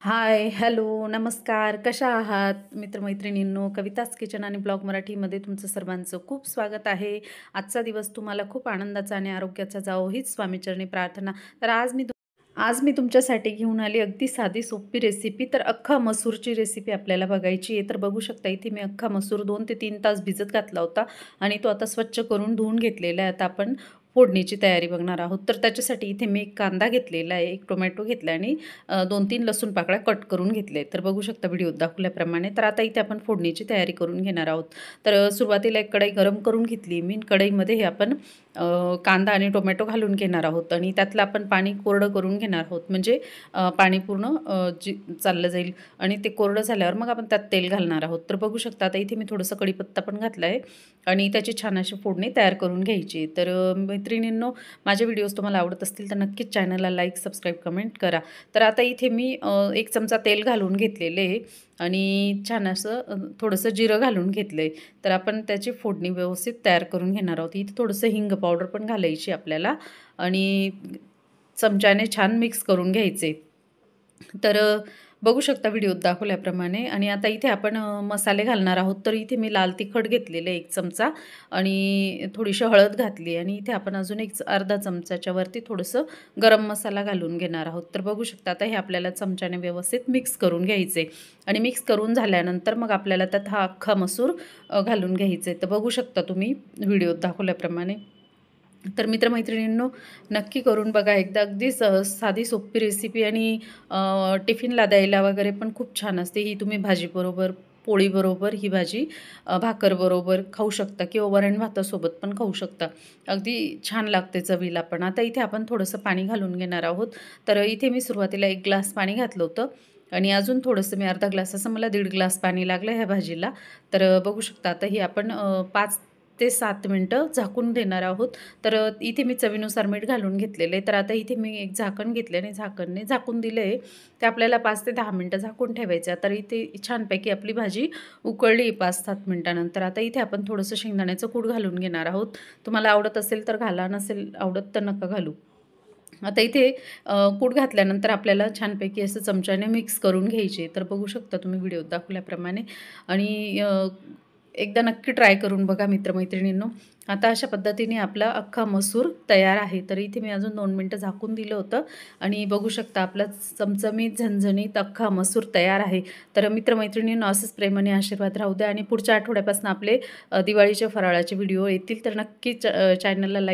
हाय, hello, नमस्कार. कशा आहात मित्रमैत्रिणींनो? कविताच किचन आणि ब्लॉग मराठीमध्ये तुमचं सर्वांचं खूप स्वागत आहे. आजचा दिवस तुम्हाला खूप आनंदाचा आणि आरोग्याचा जावो हीच स्वामीचरणी प्रार्थना. तर आज मी तुमच्यासाठी घेऊन आली अगदी साधी सोपी रेसिपी. तर अख्खा मसूरची रेसिपी आपल्याला बघायची आहे. तर बघू शकता इथे मी अख्खा मसूर 2 ते 3 तास भिजत घातला होता आणि तो आता स्वच्छ करून धुवून घेतलेला आहे. आता आपण फोडणीची तयारी बघणार आहोत. तर त्याच्यासाठी इथे मी एक कांदा घेतलेला आहे, एक टोमॅटो घेतला आणि 2-3 लसूण पाकळ्या कट करून घेतले. तर बघू शकता व्हिडिओत दाखवल्याप्रमाणे. तर आता इथे आपण फोडणीची तयारी करून घेणार आहोत. तर सुरुवातीला एक कढई गरम करून घेतली मी. कढईमध्ये हे आपण कांदा आणि टोमॅटो घालून घेणार आहोत आणि त्यातलं आपण पाणी कोरडं करून घेणार आहोत. म्हणजे पाणी पूर्ण चाललं जाईल आणि ते कोरडं झाल्यावर मग आपण त्यात तेल घालणार आहोत. तर बघू शकता आता इथे मी थोडंसं कढीपत्ता पण घातला आहे आणि त्याची छान अशी फोडणी तयार करून घ्यायची. तर मैत्रिणींनो, माझे व्हिडिओज तुम्हाला आवडत असतील तर नक्कीच चॅनलला लाईक, सबस्क्राईब, कमेंट करा. तर आता इथे मी 1 चमचा तेल घालून घेतलेले आहे आणि छान असं थोडंसं जिरं घालून घेतलं आहे. तर आपण त्याची फोडणी व्यवस्थित तयार करून घेणार आहोत. इथे थोडंसं हिंग पावडर पण घालायची आपल्याला आणि चमच्याने छान मिक्स करून घ्यायचे. तर बघू शकता व्हिडिओत दाखवल्याप्रमाणे आणि आता इथे आपण मसाले घालणार आहोत. तर इथे मी लाल तिखट घेतलेलं आहे 1 चमचा आणि थोडीशी हळद घातली आणि इथे आपण अजून एक अर्धा चमचाच्या वरती थोडंसं गरम मसाला घालून घेणार आहोत. तर बघू शकता आता हे आपल्याला चमच्याने व्यवस्थित मिक्स करून घ्यायचे आणि मिक्स करून झाल्यानंतर मग आपल्याला त्यात हा अख्खा मसूर घालून घ्यायचे. तर बघू शकता तुम्ही व्हिडिओत दाखवल्याप्रमाणे. तर मित्रमैत्रिणींनो, नक्की करून बघा एकदा. अगदी सहज साधी सोपी रेसिपी आणि टिफिनला द्यायला वगैरे पण खूप छान असते. ही तुम्ही भाजीबरोबर, पोळीबरोबर ही भाजी भाकरबरोबर खाऊ शकता किंवा वरण-भातासोबत पण खाऊ शकता. अगदी छान लागते चवीला पण. आता इथे आपण थोडंसं पाणी घालून घेणार आहोत. तर इथे मी सुरुवातीला 1 ग्लास पाणी घातलं होतं आणि अजून थोडंसं मी अर्धा ग्लास असं मला 1.5 ग्लास पाणी लागलं ह्या भाजीला. तर बघू शकता आता ही आपण 5 ते 7 मिनिटं झाकून देणार आहोत. तर इथे मी चवीनुसार मीठ घालून घेतलेलं आहे. तर आता इथे मी एक झाकण घेतले आणि झाकणने झाकून दिलं आहे. ते आपल्याला 5 ते 10 मिनिटं झाकून ठेवायचं. तर इथे छानपैकी आपली भाजी उकळली 5-7 मिनिटानंतर. आता इथे आपण थोडंसं शेंगदाण्याचं कूट घालून घेणार आहोत. तुम्हाला आवडत असेल तर घाला, नसेल आवडत तर नका घालू. आता इथे कूट घातल्यानंतर आपल्याला छानपैकी असं चमच्याने मिक्स करून घ्यायचे. तर बघू शकता तुम्ही व्हिडिओत दाखवल्याप्रमाणे आणि एकदा नक्की ट्राय करून बघा मित्रमैत्रिणींनो. आता अशा पद्धतीने आपला अख्खा मसूर तयार आहे. तर इथे मी अजून 2 मिनिटं झाकून दिलं होतं आणि बघू शकता आपला चमचमीत, झणझणीत अख्खा मसूर तयार आहे. तर मित्रमैत्रिणींनो, असंच प्रेमाने आशीर्वाद राहू द्या आणि पुढच्या आठवड्यापासून आपले दिवाळीच्या फराळाचे व्हिडिओ येतील. तर नक्कीच चॅनलला लाईक